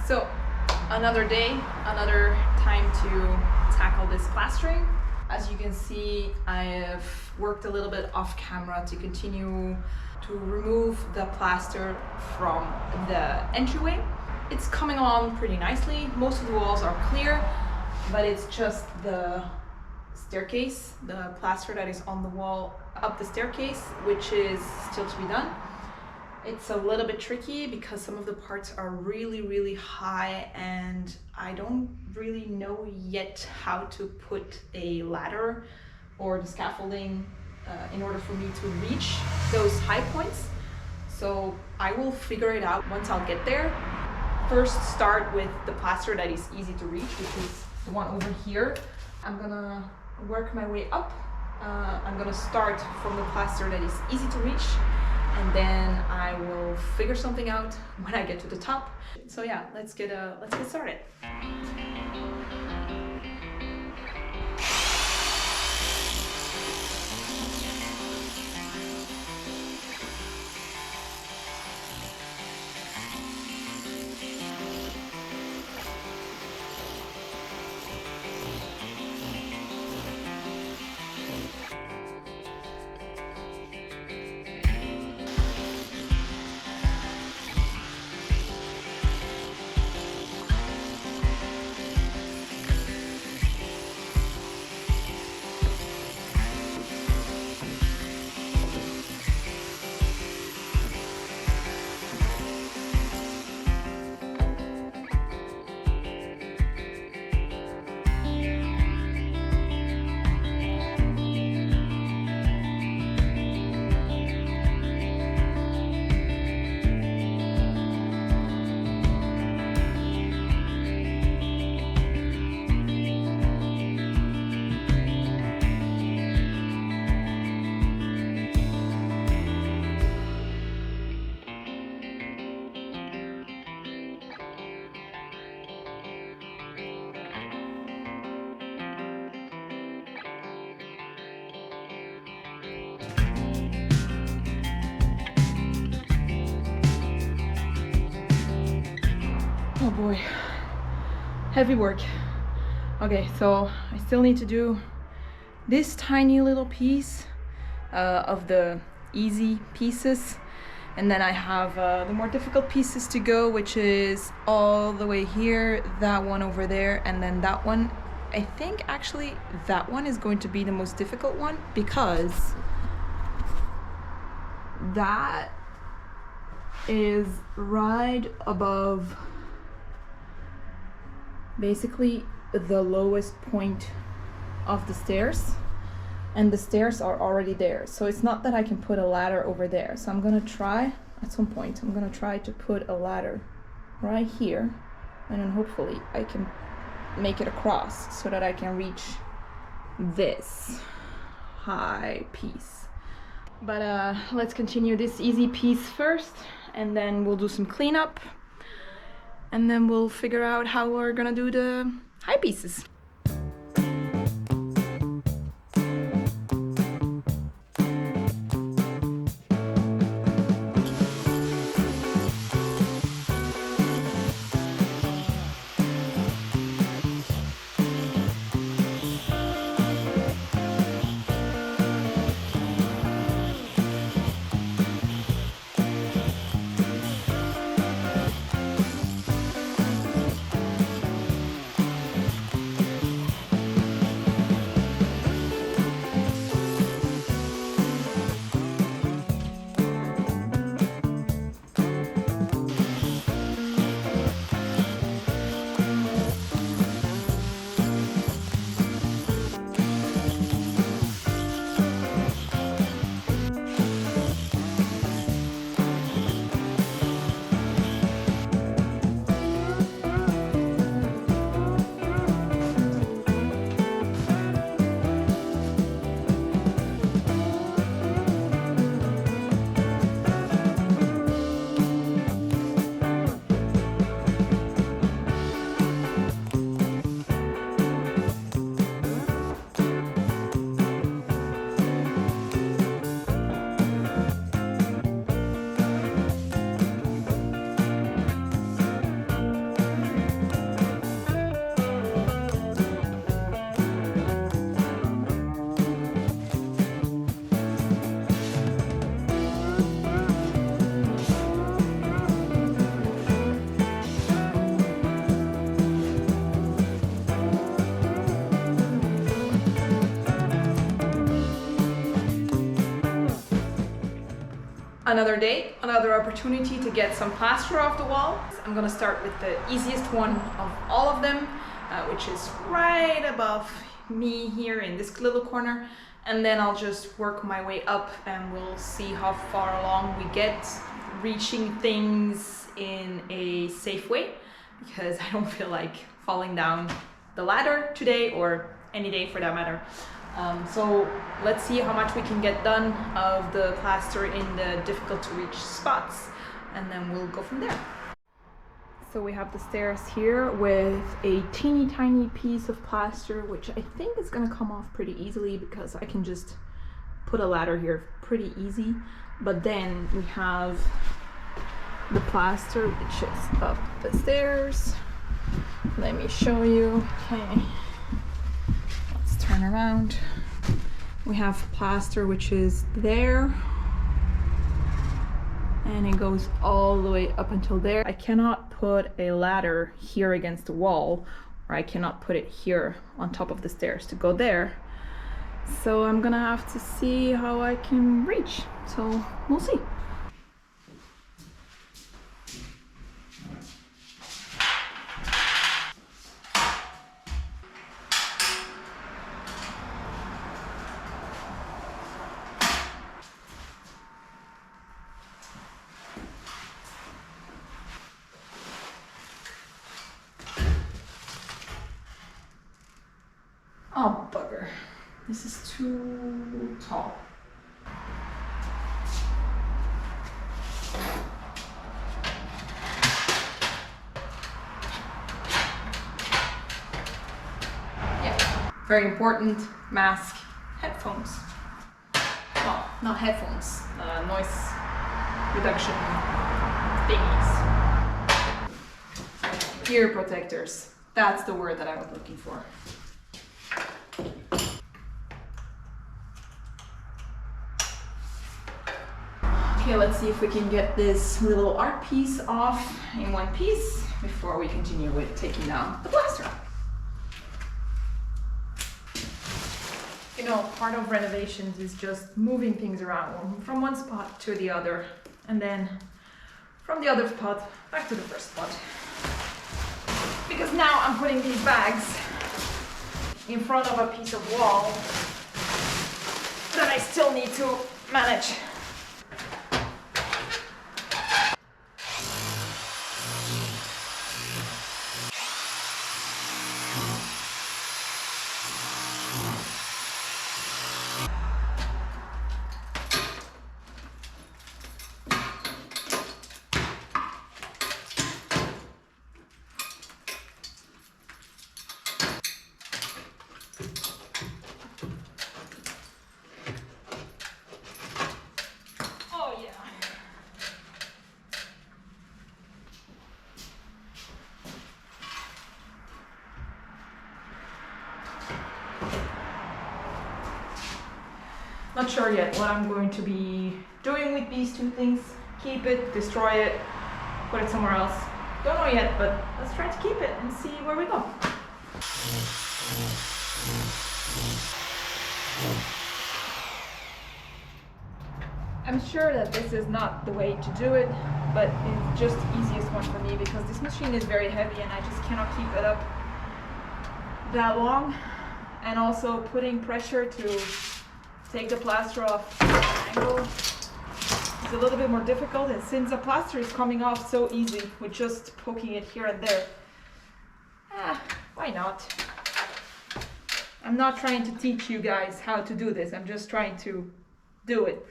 So another day, another time to tackle this plastering. As you can see, I have worked a little bit off camera to continue to remove the plaster from the entryway. It's coming along pretty nicely. Most of the walls are clear, but it's just the staircase, the plaster that is on the wall up the staircase, which is still to be done. It's a little bit tricky because some of the parts are really high and I don't really know yet how to put a ladder or the scaffolding in order for me to reach those high points. So I will figure it out once I'll get there. First start with the plaster that is easy to reach, which is the one over here. I'm gonna work my way up. I'm gonna start from the plaster that is easy to reach, and then I will figure something out when I get to the top. So yeah, let's get started. Oh boy, heavy work. Okay, so I still need to do this tiny little piece of the easy pieces, and then I have the more difficult pieces to go, which is all the way here, that one over there, and then that one. I think actually that one is going to be the most difficult one because that is right above basically the lowest point of the stairs, and the stairs are already there, so it's not that I can put a ladder over there. So I'm gonna try at some point, I'm gonna try to put a ladder right here, and then hopefully I can make it across so that I can reach this high piece. But let's continue this easy piece first, and then we'll do some cleanup, and then we'll figure out how we're gonna do the high pieces. Another day, another opportunity to get some plaster off the wall. I'm gonna start with the easiest one of all of them, which is right above me here in this little corner. And then I'll just work my way up and we'll see how far along we get reaching things in a safe way, because I don't feel like falling down the ladder today, or any day for that matter. So let's see how much we can get done of the plaster in the difficult to reach spots, and then we'll go from there. So we have the stairs here with a teeny tiny piece of plaster, which I think is gonna come off pretty easily because I can just put a ladder here pretty easy. But then we have the plaster, which is up the stairs. Let me show you. Okay. Turn around. We have plaster which is there, and it goes all the way up until there. I cannot put a ladder here against the wall, or I cannot put it here on top of the stairs to go there. So I'm gonna have to see how I can reach. So we'll see. Oh, bugger. This is too tall. Yeah, very important, mask, headphones. Well, not headphones, noise reduction thingies. Ear protectors, that's the word that I was looking for. Okay, let's see if we can get this little art piece off in one piece before we continue with taking down the plaster. You know, part of renovations is just moving things around from one spot to the other, and then from the other spot back to the first spot. Because now I'm putting these bags in front of a piece of wall that I still need to manage. Not sure yet what I'm going to be doing with these two things. Keep it, destroy it, put it somewhere else. Don't know yet, but let's try to keep it and see where we go. I'm sure that this is not the way to do it, but it's just the easiest one for me because this machine is very heavy and I just cannot keep it up that long. And also putting pressure to take the plaster off the angle is a little bit more difficult, and since the plaster is coming off so easy with just poking it here and there, why not? I'm not trying to teach you guys how to do this, I'm just trying to do it.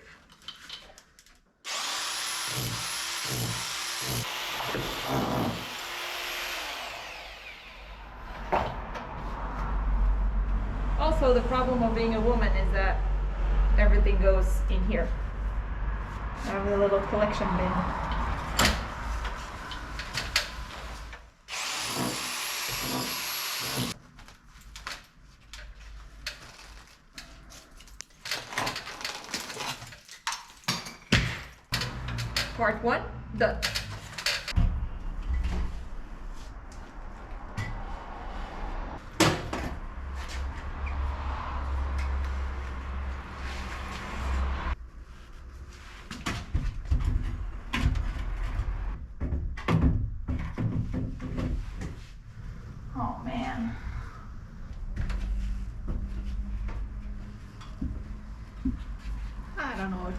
Also, the problem of being a woman is that everything goes in here. I have a little collection bin. Part 1, done.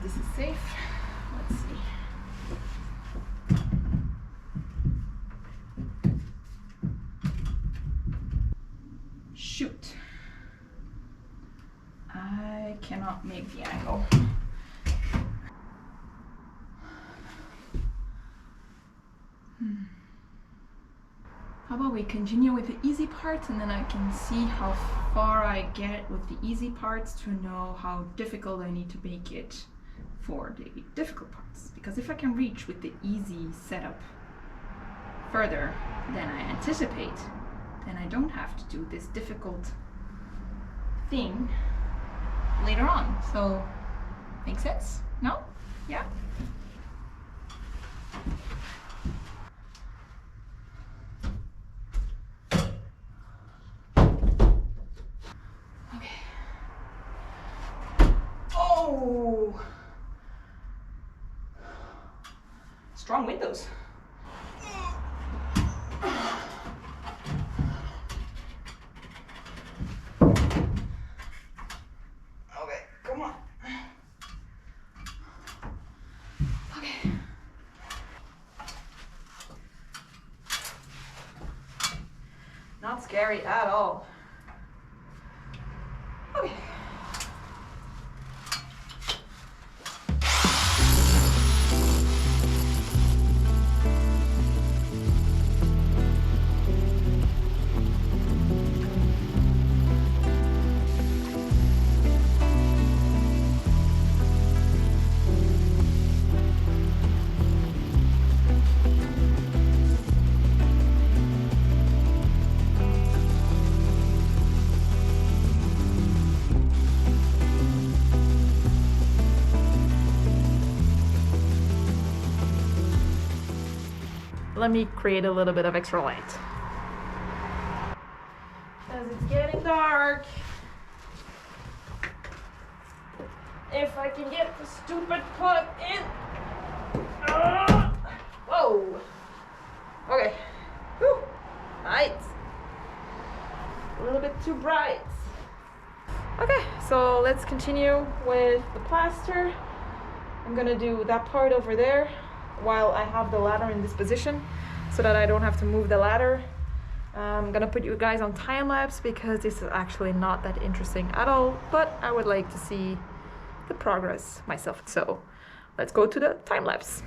this is safe. Let's see. Shoot. I cannot make the angle. How about we continue with the easy parts, and then I can see how far I get with the easy parts to know how difficult I need to make it for the difficult parts. Because if I can reach with the easy setup further than I anticipate, then I don't have to do this difficult thing later on. So, make sense? No? Yeah? Okay. Oh! Strong windows. Okay, come on. Okay. Not scary at all. Okay. Let me create a little bit of extra light. As it's getting dark. If I can get the stupid plug in. Whoa. Okay. Whew. Light. A little bit too bright. Okay, so let's continue with the plaster. I'm gonna do that part over there while I have the ladder in this position so that I don't have to move the ladder. I'm gonna put you guys on time lapse because this is actually not that interesting at all, but I would like to see the progress myself. So let's go to the time lapse.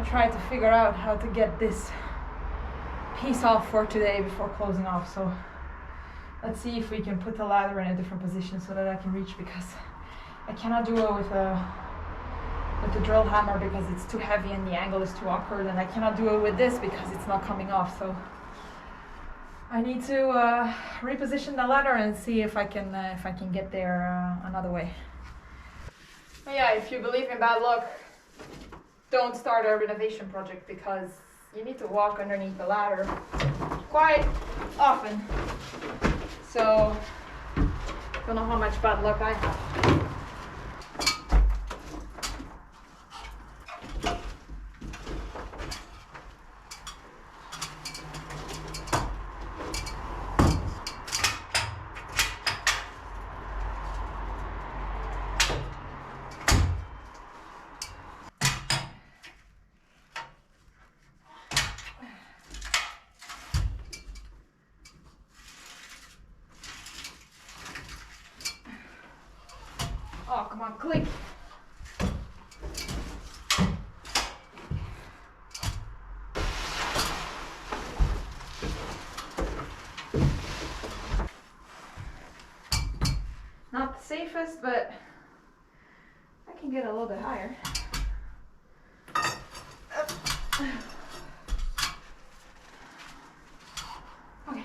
Try to figure out how to get this piece off for today before closing off. So let's see if we can put the ladder in a different position so that I can reach, because I cannot do it with the drill hammer because it's too heavy and the angle is too awkward, and I cannot do it with this because it's not coming off. So I need to reposition the ladder and see if I can get there another way. But yeah, if you believe in bad luck, don't start a renovation project because you need to walk underneath the ladder quite often. So, don't know how much bad luck I have. Oh, come on, click. Not the safest, but I can get a little bit higher. Okay.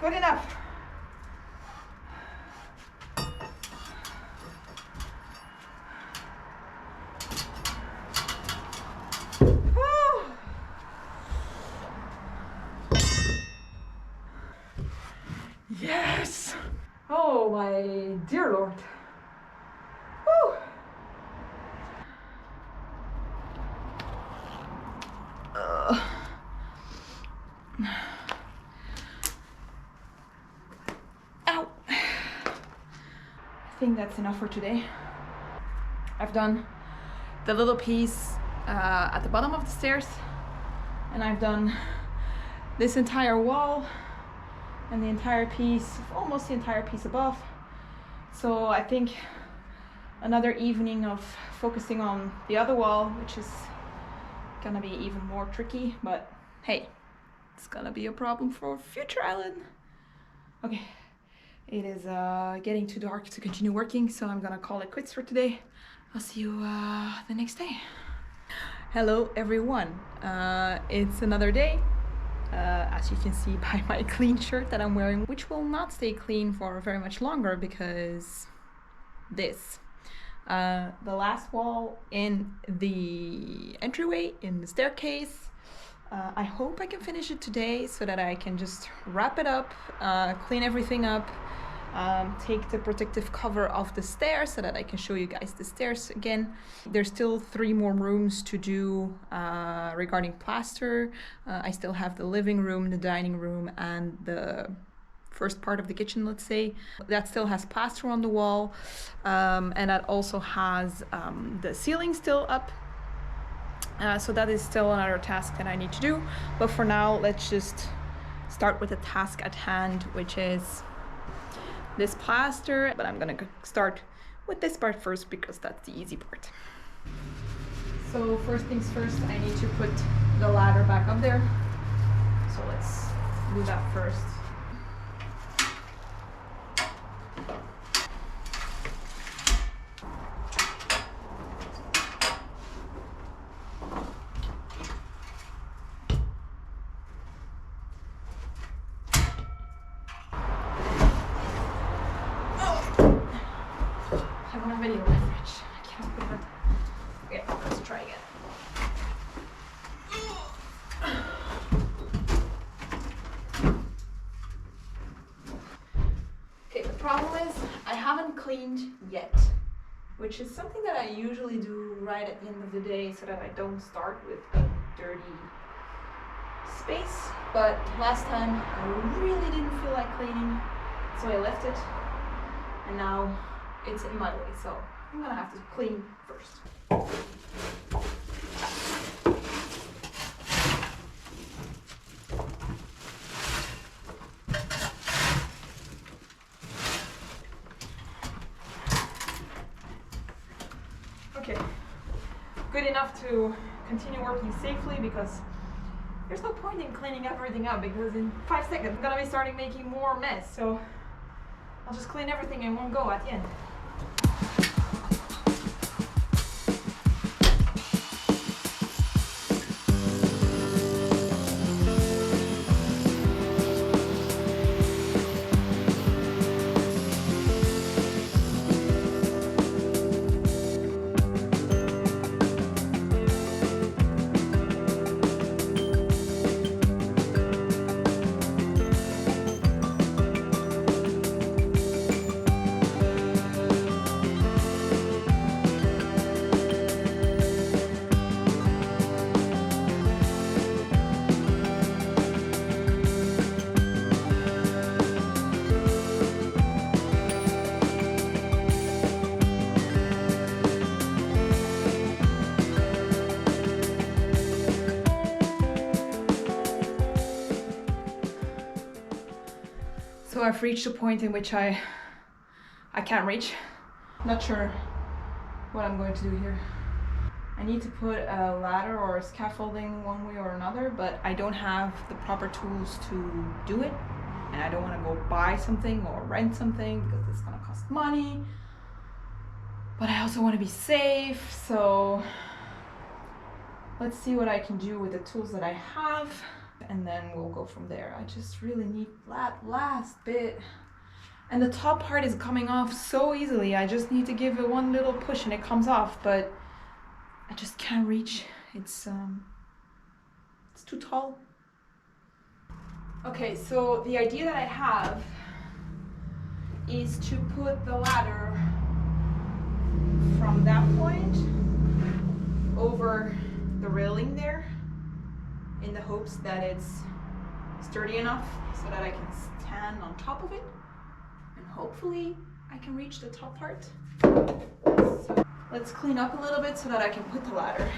Good enough. Yes! Oh my dear Lord. Woo! Ow! I think that's enough for today. I've done the little piece at the bottom of the stairs, and I've done this entire wall and the entire piece, almost the entire piece above. So I think another evening of focusing on the other wall, which is gonna be even more tricky, but hey, it's gonna be a problem for future island. Okay, it is getting too dark to continue working, so I'm gonna call it quits for today. I'll see you the next day. Hello everyone, it's another day. As you can see by my clean shirt that I'm wearing, which will not stay clean for very much longer because this. The last wall in the entryway, in the staircase, I hope I can finish it today so that I can just wrap it up, clean everything up, take the protective cover off the stairs so that I can show you guys the stairs again. There's still 3 more rooms to do regarding plaster. I still have the living room, the dining room, and the first part of the kitchen, let's say. That still has plaster on the wall, and that also has the ceiling still up. So that is still another task that I need to do. But for now, let's just start with the task at hand, which is this plaster. But I'm gonna start with this part first because that's the easy part. So first things first, I need to put the ladder back up there. So let's do that first. Video in my fridge. I can't put it. Okay, let's try again. Okay, the problem is I haven't cleaned yet, which is something that I usually do right at the end of the day so that I don't start with a dirty space. But last time I really didn't feel like cleaning, so I left it, and now it's in my way, so I'm gonna have to clean first. Okay, good enough to continue working safely because there's no point in cleaning everything up because in 5 seconds I'm gonna be starting making more mess, so I'll just clean everything in one go at the end. So I've reached a point in which I can't reach. Not sure what I'm going to do here. I need to put a ladder or a scaffolding one way or another, but I don't have the proper tools to do it. And I don't want to go buy something or rent something because it's going to cost money. But I also want to be safe, so let's see what I can do with the tools that I have. and then we'll go from there. I just really need that last bit. And the top part is coming off so easily. I just need to give it one little push and it comes off, but I just can't reach. It's too tall. Okay, so the idea that I have is to put the ladder from that point over the railing there, in the hopes that it's sturdy enough so that I can stand on top of it, and hopefully I can reach the top part. So let's clean up a little bit so that I can put the ladder.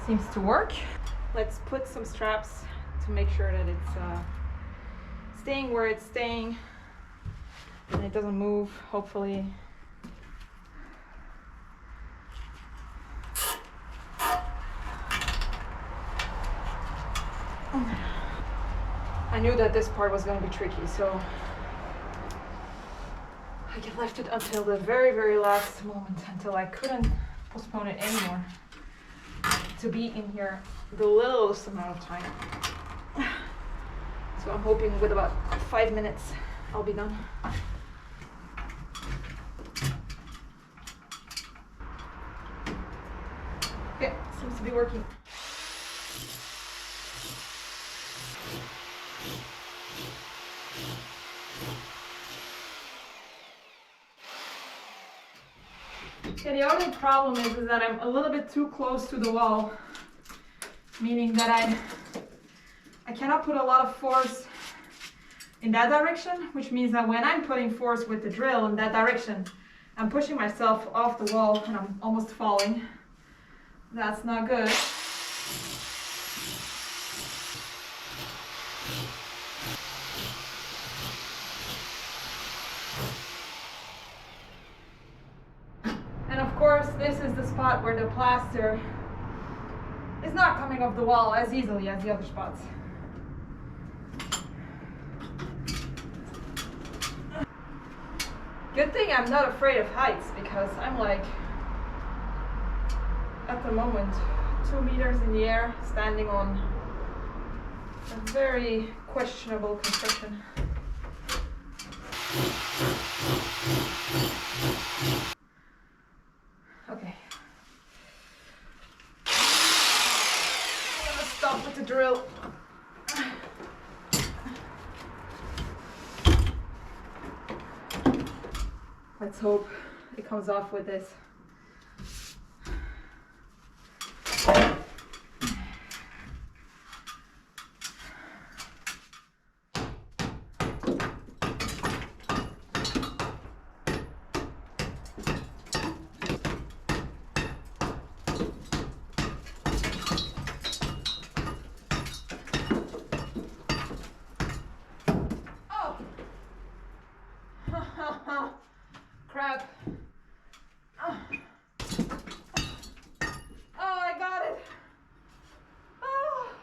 Seems to work. Let's put some straps to make sure that it's staying where it's staying and it doesn't move, hopefully. I knew that this part was going to be tricky, so I left it until the very, very last moment, until I couldn't postpone it anymore, to be in here the littlest amount of time. So I'm hoping with about 5 minutes I'll be done. Okay, seems to be working. Okay, the only problem is that I'm a little bit too close to the wall, meaning that I cannot put a lot of force in that direction, which means that when I'm putting force with the drill in that direction, I'm pushing myself off the wall and I'm almost falling. That's not good. Of course, this is the spot where the plaster is not coming off the wall as easily as the other spots. Good thing I'm not afraid of heights, because I'm like, at the moment, 2 meters in the air, standing on a very questionable construction. Okay. I'm gonna stop with the drill. Let's hope it comes off with this. Crap. Oh, I got it. Oh.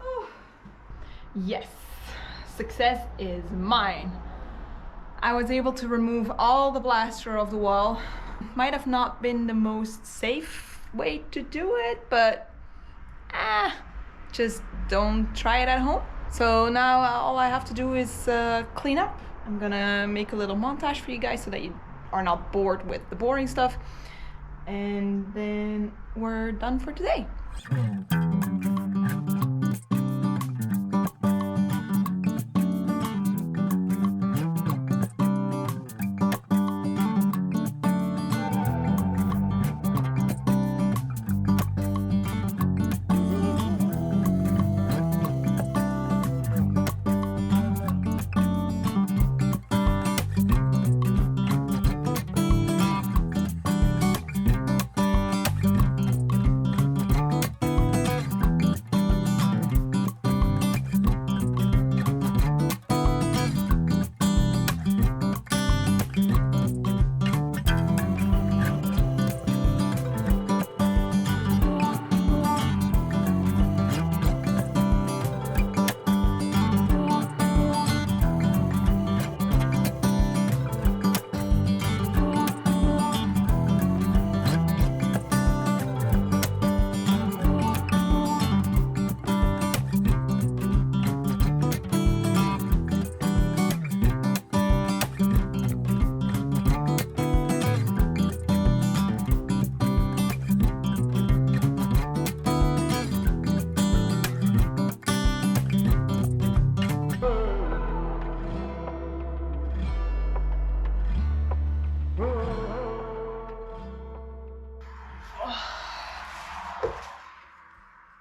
Oh. Yes, success is mine. I was able to remove all the plaster of the wall. Might have not been the most safe way to do it, but just don't try it at home. So now all I have to do is clean up. I'm gonna make a little montage for you guys so that you are not bored with the boring stuff. And then we're done for today.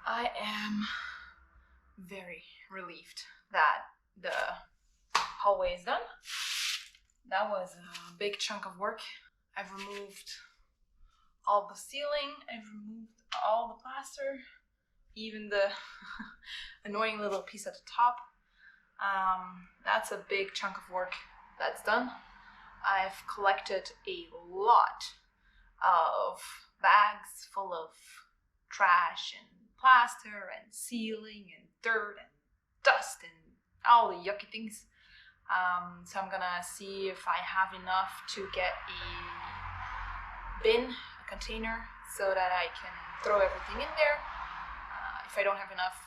I am very relieved that the hallway is done. That was a big chunk of work. I've removed all the ceiling, I've removed all the plaster, even the annoying little piece at the top. That's a big chunk of work that's done. I've collected a lot of bags full of trash and plaster and ceiling and dirt and dust and all the yucky things. So I'm gonna see if I have enough to get a bin, a container, so that I can throw everything in there. If I don't have enough,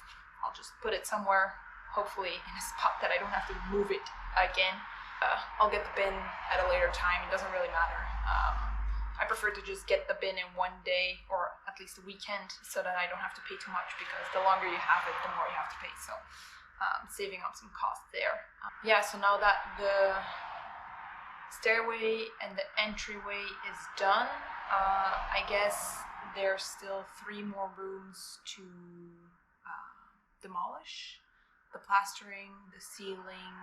I'll just put it somewhere, hopefully in a spot that I don't have to move it again. I'll get the bin at a later time, it doesn't really matter. I prefer to just get the bin in one day, or at least a weekend, so that I don't have to pay too much, because the longer you have it, the more you have to pay. So saving up some cost there. Yeah, so now that the stairway and the entryway is done, I guess there's still 3 more rooms to demolish. The plastering, the ceiling,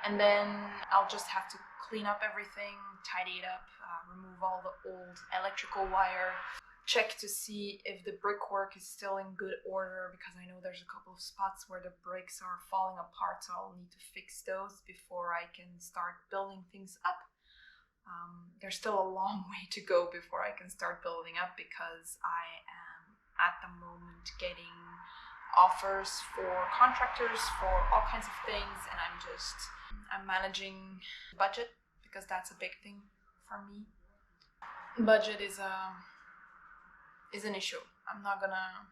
and then I'll just have to clean up everything, tidy it up, remove all the old electrical wire, check to see if the brickwork is still in good order, because I know there's a couple of spots where the bricks are falling apart, so I'll need to fix those before I can start building things up. There's still a long way to go before I can start building up, because I am at the moment getting offers for contractors for all kinds of things, and I'm managing budget, because that's a big thing for me. Budget is an issue. I'm not gonna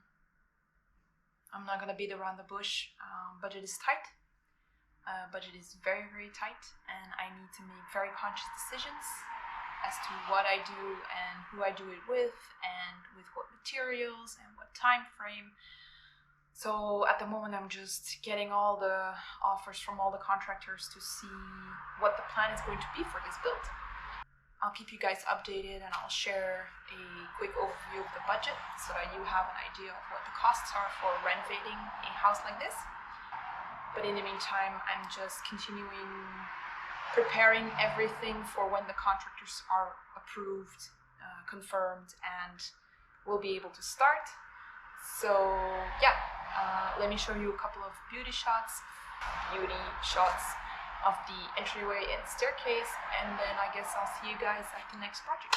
beat around the bush. Budget is tight. Budget is very, very tight, and I need to make very conscious decisions as to what I do and who I do it with, and with what materials and what time frame. So at the moment, I'm just getting all the offers from all the contractors to see what the plan is going to be for this build. I'll keep you guys updated, and I'll share a quick overview of the budget so that you have an idea of what the costs are for renovating a house like this. But in the meantime, I'm just continuing preparing everything for when the contractors are approved, confirmed, and we'll be able to start. So yeah, let me show you a couple of beauty shots of the entryway and staircase, and then I guess I'll see you guys at the next project.